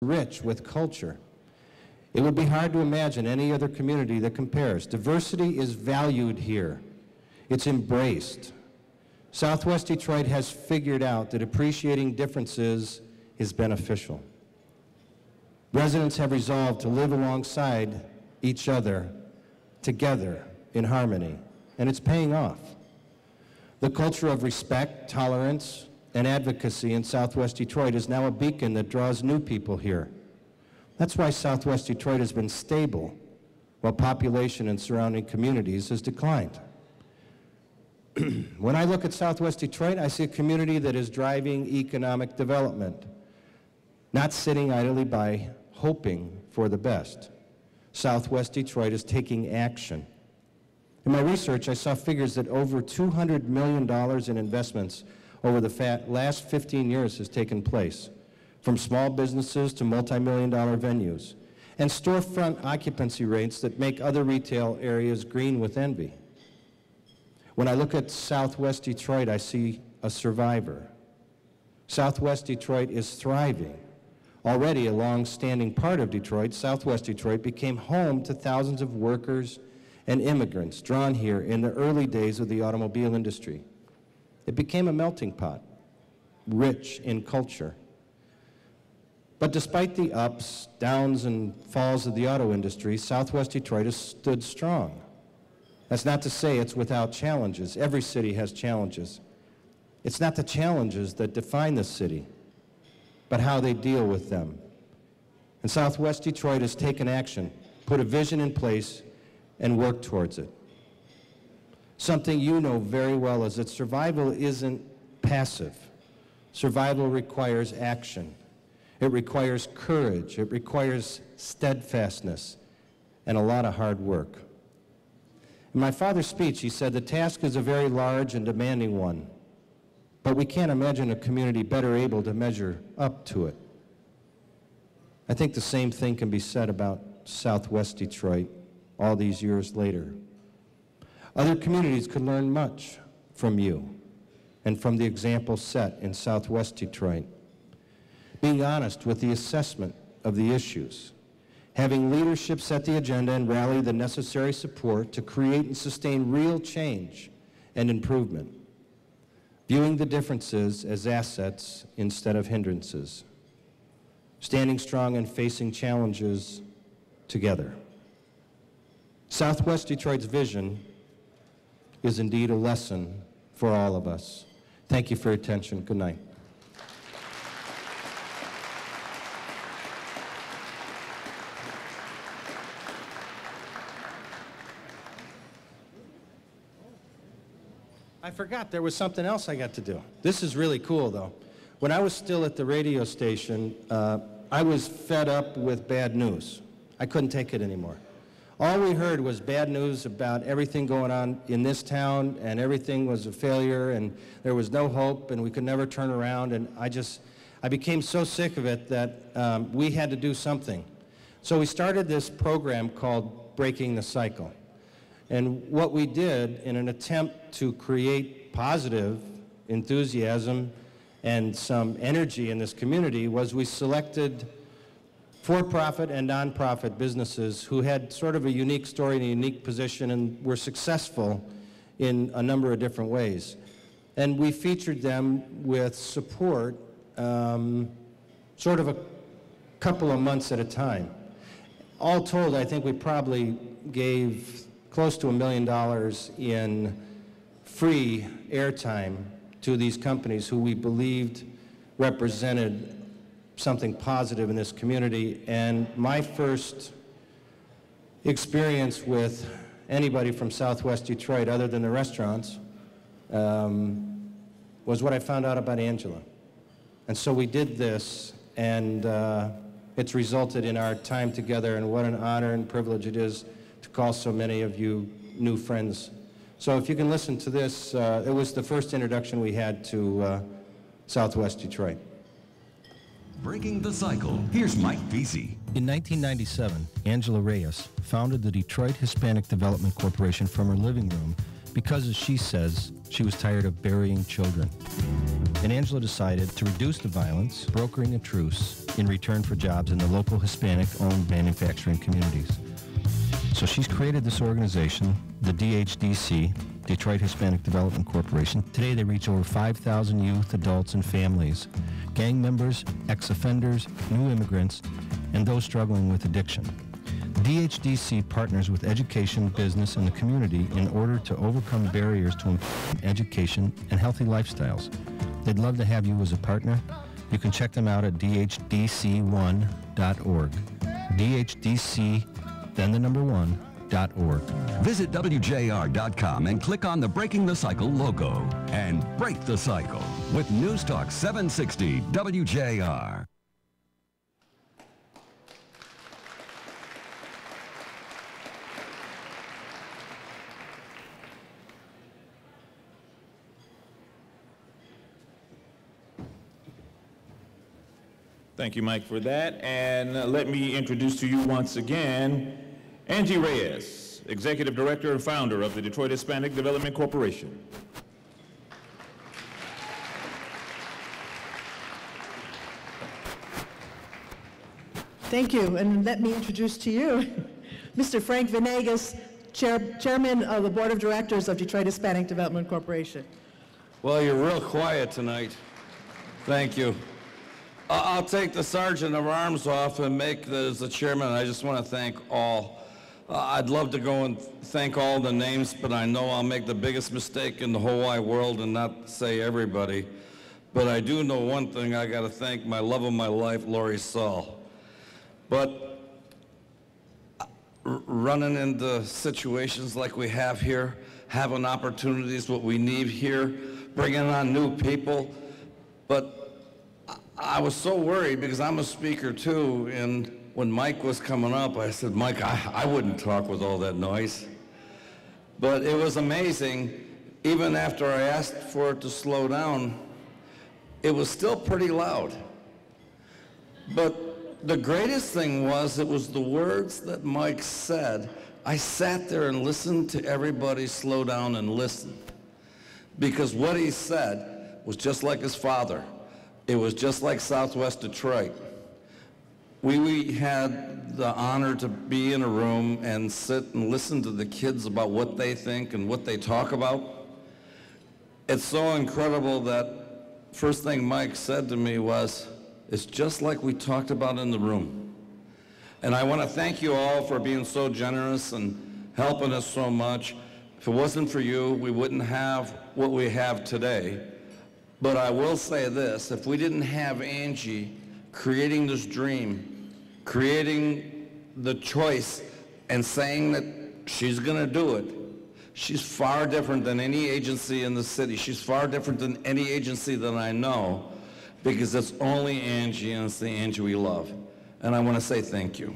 rich with culture. It would be hard to imagine any other community that compares. Diversity is valued here. It's embraced. Southwest Detroit has figured out that appreciating differences is beneficial. Residents have resolved to live alongside each other, together, in harmony, and it's paying off. The culture of respect, tolerance, and advocacy in Southwest Detroit is now a beacon that draws new people here. That's why Southwest Detroit has been stable, while population in surrounding communities has declined. When I look at Southwest Detroit, I see a community that is driving economic development, not sitting idly by, hoping for the best. Southwest Detroit is taking action. In my research, I saw figures that over $200 million in investments over the last 15 years has taken place, from small businesses to multi-million-dollar venues, and storefront occupancy rates that make other retail areas green with envy. When I look at Southwest Detroit, I see a survivor. Southwest Detroit is thriving. Already a long-standing part of Detroit, Southwest Detroit became home to thousands of workers and immigrants drawn here in the early days of the automobile industry. It became a melting pot, rich in culture. But despite the ups, downs, and falls of the auto industry, Southwest Detroit has stood strong. That's not to say it's without challenges. Every city has challenges. It's not the challenges that define the city, but how they deal with them. And Southwest Detroit has taken action, put a vision in place, and worked towards it. Something you know very well is that survival isn't passive. Survival requires action. It requires courage. It requires steadfastness and a lot of hard work. In my father's speech, he said, the task is a very large and demanding one, but we can't imagine a community better able to measure up to it. I think the same thing can be said about Southwest Detroit all these years later. Other communities could learn much from you and from the example set in Southwest Detroit. Being honest with the assessment of the issues, having leadership set the agenda and rally the necessary support to create and sustain real change and improvement, viewing the differences as assets instead of hindrances, standing strong and facing challenges together. Southwest Detroit's vision is indeed a lesson for all of us. Thank you for your attention. Good night. I forgot there was something else I got to do. This is really cool, though. When I was still at the radio station, I was fed up with bad news. I couldn't take it anymore. All we heard was bad news about everything going on in this town, and everything was a failure, and there was no hope, and we could never turn around, and I became so sick of it that we had to do something. So we started this program called Breaking the Cycle. And what we did in an attempt to create positive enthusiasm and some energy in this community was we selected for-profit and nonprofit businesses who had sort of a unique story and a unique position and were successful in a number of different ways. And we featured them with support sort of a couple of months at a time. All told, I think we probably gave close to $1 million in free airtime to these companies who we believed represented something positive in this community. And my first experience with anybody from Southwest Detroit other than the restaurants was what I found out about Angela. And so we did this, and it's resulted in our time together, and what an honor and privilege it is to call so many of you new friends. So if you can listen to this, it was the first introduction we had to Southwest Detroit. Breaking the Cycle. Here's Mike Vesey. In 1997, Angela Reyes founded the Detroit Hispanic Development Corporation from her living room because, as she says, she was tired of burying children. and Angela decided to reduce the violence, brokering a truce in return for jobs in the local Hispanic-owned manufacturing communities. So she's created this organization, the DHDC, Detroit Hispanic Development Corporation. Today they reach over 5,000 youth, adults, and families, gang members, ex-offenders, new immigrants, and those struggling with addiction. DHDC partners with education, business, and the community in order to overcome barriers to education and healthy lifestyles. They'd love to have you as a partner. You can check them out at dhdc1.org. DHDC, then the number 1.org. Visit WJR.com and click on the Breaking the Cycle logo and break the cycle with News Talk 760 WJR. Thank you, Mike, for that. And let me introduce to you once again Angie Reyes, Executive Director and Founder of the Detroit Hispanic Development Corporation. Thank you, and let me introduce to you Mr. Frank Venegas, Chairman of the Board of Directors of Detroit Hispanic Development Corporation. Well, you're real quiet tonight. Thank you. I'll take the Sergeant of Arms off and make as the chairman. I just want to thank all. I'd love to go and thank all the names, but I know I'll make the biggest mistake in the whole wide world and not say everybody. But I do know one thing. I got to thank my love of my life, Lori Saul. But running into situations like we have here, having opportunities, what we need here, bringing on new people, but I was so worried because I'm a speaker too, and when Mike was coming up, I said, Mike, I wouldn't talk with all that noise. But it was amazing, even after I asked for it to slow down, it was still pretty loud. But the greatest thing was, it was the words that Mike said. I sat there and listened to everybody slow down and listen. Because what he said was just like his father. It was just like Southwest Detroit. We had the honor to be in a room and sit and listen to the kids about what they think and what they talk about. It's so incredible that first thing Mike said to me was, it's just like we talked about in the room. And I want to thank you all for being so generous and helping us so much. If it wasn't for you, we wouldn't have what we have today. But I will say this, if we didn't have Angie creating this dream, creating the choice and saying that she's going to do it, she's far different than any agency in the city. She's far different than any agency that I know, because it's only Angie and it's the Angie we love. And I want to say thank you.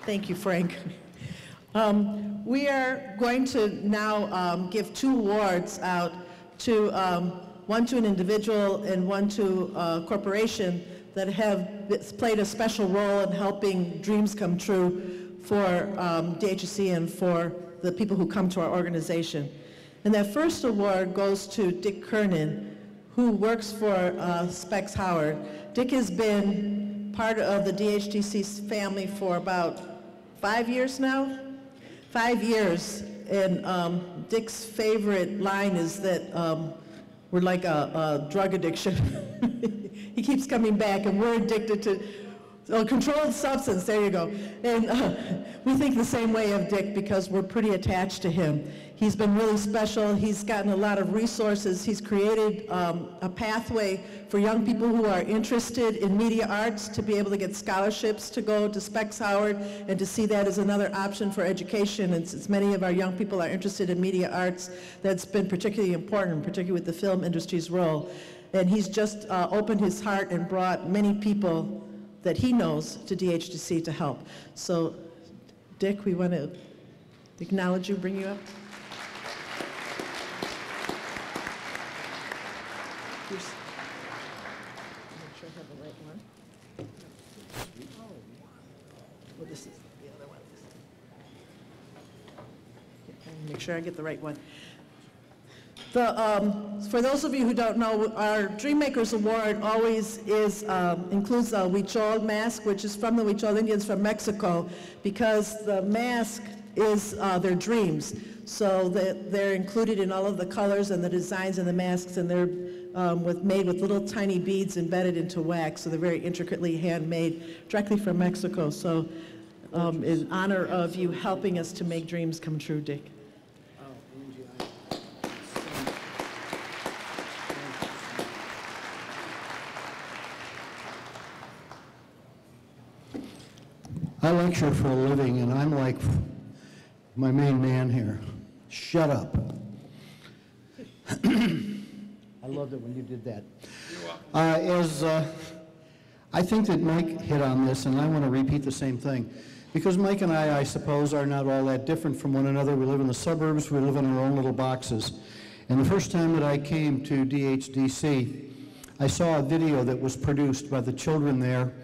Thank you, Frank. We are going to now give 2 awards out to, one to an individual and one to a corporation that have played a special role in helping dreams come true for DHC and for the people who come to our organization. And that first award goes to Dick Kernan, who works for Specs Howard. Dick has been part of the DHDC's family for about 5 years now. 5 years, and Dick's favorite line is that we're like a drug addiction. He keeps coming back, and we're addicted to a controlled substance, there you go. And we think the same way of Dick because we're pretty attached to him. He's been really special. He's gotten a lot of resources. He's created a pathway for young people who are interested in media arts to be able to get scholarships to go to Specs Howard and to see that as another option for education. And since many of our young people are interested in media arts, that's been particularly important, particularly with the film industry's role. And he's just opened his heart and brought many people that he knows to DHDC to help. So, Dick, we want to acknowledge you, bring you up. Make sure I have the right one. Oh, well, this is the other one. make sure I get the right one. For those of you who don't know, our Dreammakers Award always includes a Huichol mask, which is from the Huichol Indians from Mexico, because the mask is their dreams. So they're included in all of the colors and the designs and the masks, and they're made with little tiny beads embedded into wax, so they're very intricately handmade directly from Mexico. So in honor of you helping us to make dreams come true, Dick. I lecture for a living, and I'm like my main man here. Shut up. I loved it when you did that. I think that Mike hit on this, and I want to repeat the same thing. Because Mike and I suppose, are not all that different from one another. We live in the suburbs, we live in our own little boxes. And the first time that I came to DHDC, I saw a video that was produced by the children there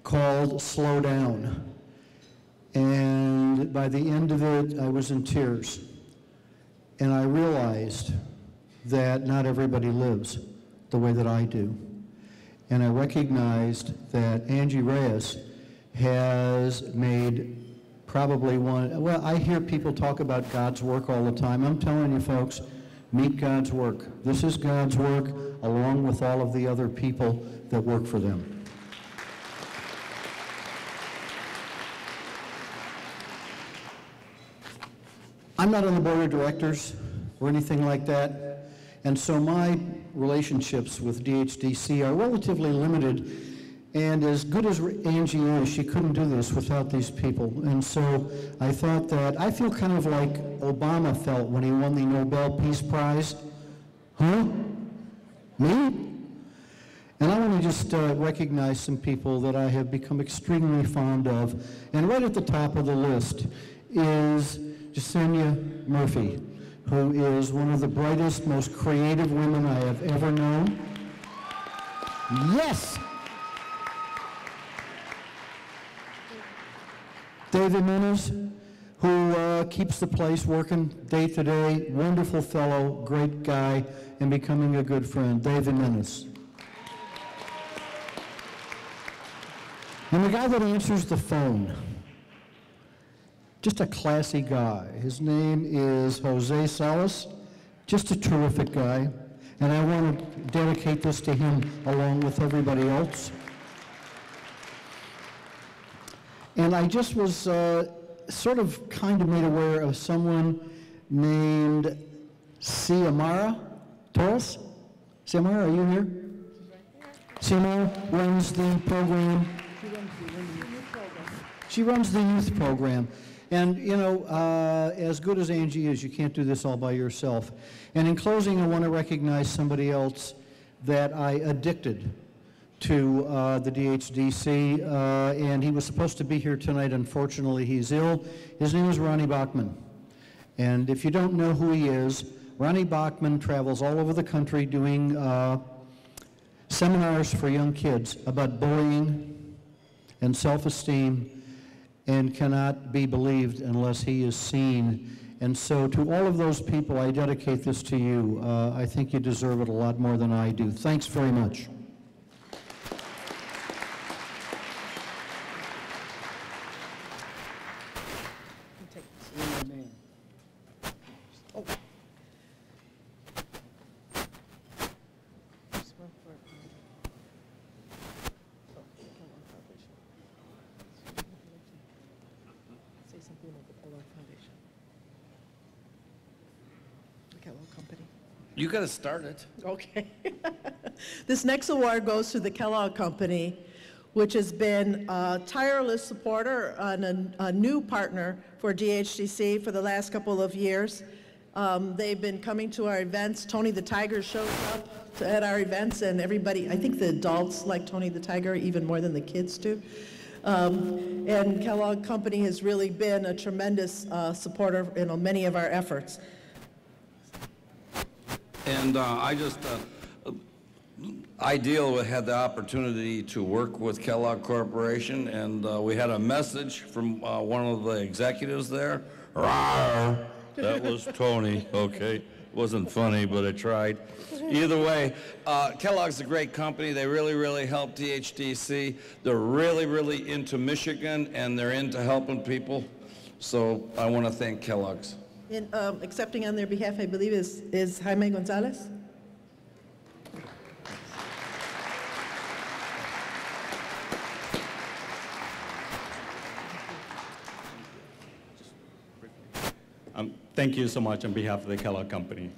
called Slow Down. And by the end of it, I was in tears. And I realized that not everybody lives the way that I do. And I recognized that Angie Reyes has made probably well, I hear people talk about God's work all the time. I'm telling you folks, meet God's work. This is God's work along with all of the other people that work for them. I'm not on the board of directors or anything like that, and so my relationships with DHDC are relatively limited, and as good as Angie is, she couldn't do this without these people. And so I thought that, I feel kind of like Obama felt when he won the Nobel Peace Prize. Huh? Me? And I want to just recognize some people that I have become extremely fond of. And right at the top of the list is Jasenia Murphy, who is one of the brightest, most creative women I have ever known. Yes! David Menes, who keeps the place working day to day, wonderful fellow, great guy, and becoming a good friend. David Menes. And the guy that answers the phone, just a classy guy. His name is Jose Salas, just a terrific guy. And I want to dedicate this to him along with everybody else. And I just was sort of kind of made aware of someone named Xiomara Torres. Xiomara, are you here? Xiomara runs the program. She runs the youth program. And, you know, as good as Angie is, you can't do this all by yourself. And in closing, I want to recognize somebody else that I addicted to the DHDC, and he was supposed to be here tonight. Unfortunately, he's ill. His name is Ronnie Bachman. And if you don't know who he is, Ronnie Bachman travels all over the country doing seminars for young kids about bullying and self-esteem, and cannot be believed unless he is seen. And so to all of those people, I dedicate this to you. I think you deserve it a lot more than I do. Thanks very much. You got to start it. Okay. This next award goes to the Kellogg Company, which has been a tireless supporter and a new partner for DHDC for the last couple of years. They've been coming to our events. Tony the Tiger shows up at our events, and everybody, I think the adults like Tony the Tiger even more than the kids do. And Kellogg Company has really been a tremendous supporter in many of our efforts. And Ideal had the opportunity to work with Kellogg Corporation, and we had a message from one of the executives there. Rawr, That was Tony, okay? Wasn't funny, but I tried. Either way, Kellogg's a great company. They really help DHDC. They're really into Michigan, and they're into helping people. So I want to thank Kellogg's. And accepting on their behalf, I believe, is Jaime Gonzalez. Thank you so much on behalf of the Kellogg Company.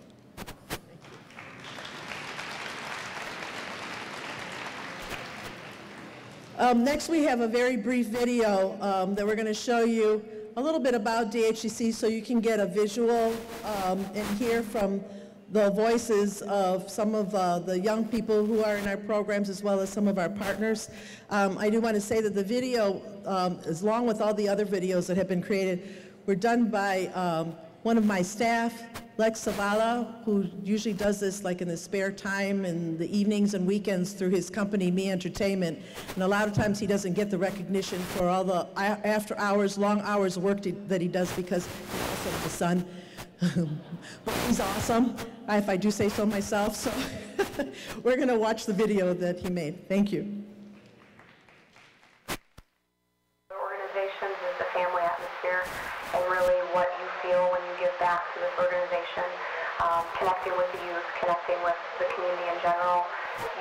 Next, we have a very brief video that we're going to show you a little bit about DHDC so you can get a visual and hear from the voices of some of the young people who are in our programs as well as some of our partners. I do want to say that the video, along with all the other videos that have been created, were done by one of my staff, Lex Zavala, who usually does this like in the spare time in the evenings and weekends through his company, Me Entertainment. And a lot of times he doesn't get the recognition for all the after hours, long hours of work that he does because he's also the son. But he's awesome, if I do say so myself. So we're going to watch the video that he made. Thank you. Organizations is the family atmosphere, and really what you feel when you give back to this organization, connecting with the youth, connecting with the community in general,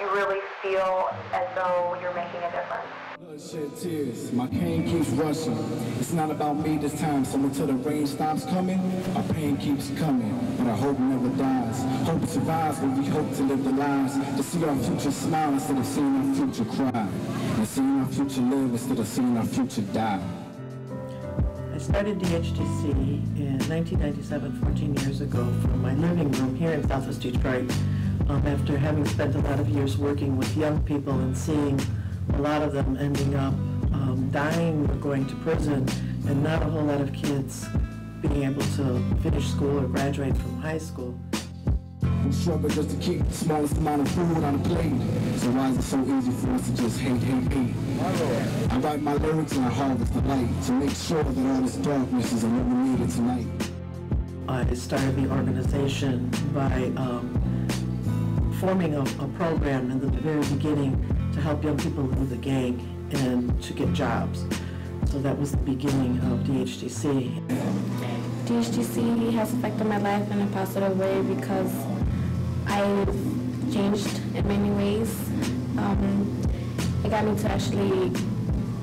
you really feel as though you're making a difference. Blood shed tears, my pain keeps rushing. It's not about me this time, so until the rain stops coming, our pain keeps coming, but our hope never dies. Hope survives when we hope to live the lives, to see our future smile instead of seeing our future cry, and seeing our future live instead of seeing our future die. I started DHDC in 1997, 14 years ago, from my living room here in Southwest Detroit, after having spent a lot of years working with young people and seeing a lot of them ending up dying or going to prison, and not a whole lot of kids being able to finish school or graduate from high school. We struggle just to keep the smallest amount of food on the plate. So why is it so easy for us to just hate? I write my lyrics and I harvest the light to make sure that all this darkness is eliminated tonight. I started the organization by forming a program in the very beginning to help young people leave the gang and to get jobs. So that was the beginning of DHDC. DHDC has affected my life in a positive way because I've changed in many ways. It got me to actually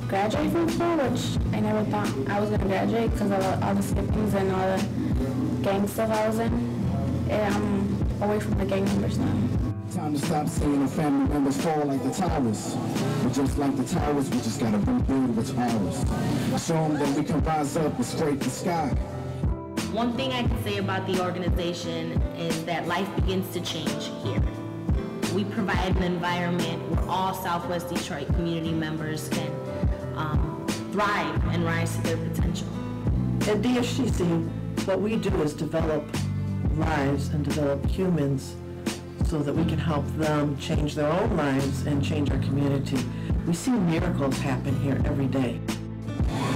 graduate from school, which I never thought I was going to graduate because of all the skippings and all the gang stuff I was in. And I'm away from the gang members now. Time to stop seeing our family members fall like the towers. But just like the towers, we just gotta rebuild what's ours. Show them that we can rise up and scrape the sky. One thing I can say about the organization is that life begins to change here. We provide an environment where all Southwest Detroit community members can thrive and rise to their potential. At DHDC, what we do is develop lives and develop humans so that we can help them change their own lives and change our community. We see miracles happen here every day.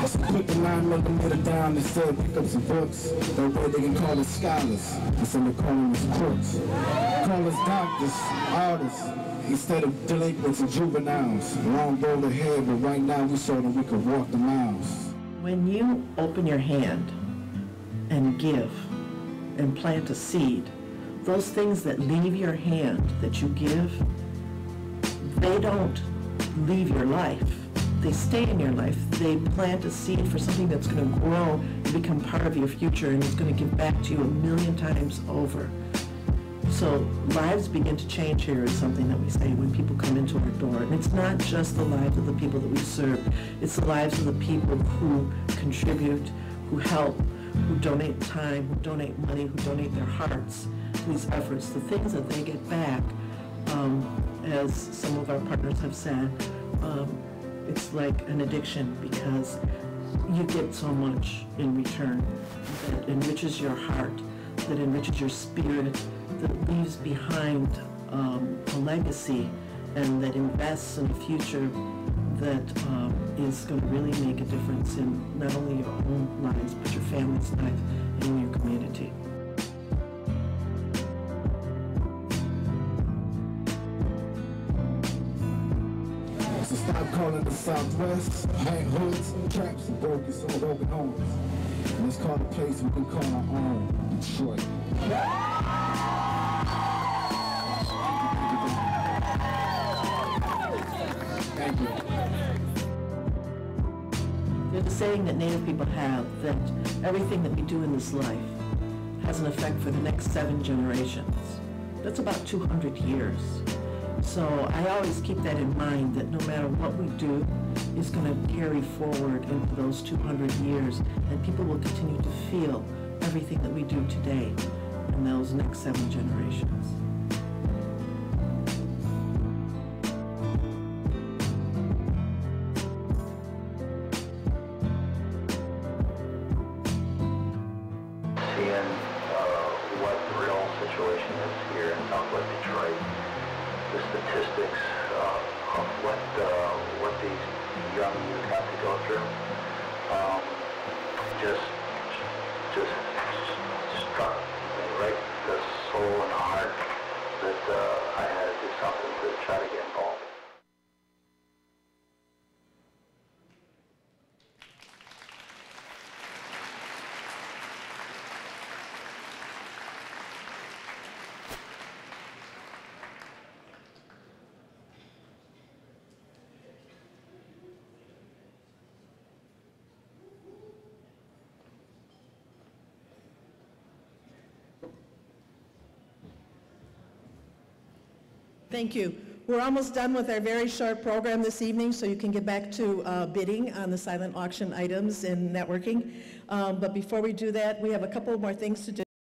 So put the 9mm down instead, pick up some books. That way they can call us scholars instead of calling us crooks. Call us doctors, artists, instead of delinquents and juveniles. Long road ahead, but right now we saw that we could walk the miles. When you open your hand and give and plant a seed, those things that leave your hand that you give, they don't leave your life. They stay in your life. They plant a seed for something that's going to grow and become part of your future, and it's going to give back to you 1,000,000 times over. So lives begin to change here is something that we say when people come into our door. And it's not just the lives of the people that we serve. It's the lives of the people who contribute, who help, who donate time, who donate money, who donate their hearts to these efforts. The things that they get back, as some of our partners have said, it's like an addiction because you get so much in return that enriches your heart, that enriches your spirit, that leaves behind a legacy and that invests in a future that is going to really make a difference in not only your own lives, but your family's life in your community. So stop calling the Southwest hang hoods, traps, and broken homes. And let's call the place we can call our own, Detroit. Thank you. There's a saying that Native people have that everything that we do in this life has an effect for the next 7 generations. That's about 200 years. So I always keep that in mind, that no matter what we do is going to carry forward into those 200 years, and people will continue to feel everything that we do today in those next 7 generations. Seeing what the real situation is here in Southwest Detroit, the statistics of what these young youth have to go through, just struck me right the soul and the heart that I had to do something to try to get involved. Thank you. We're almost done with our very short program this evening, so you can get back to bidding on the silent auction items and networking. But before we do that, we have a couple more things to do.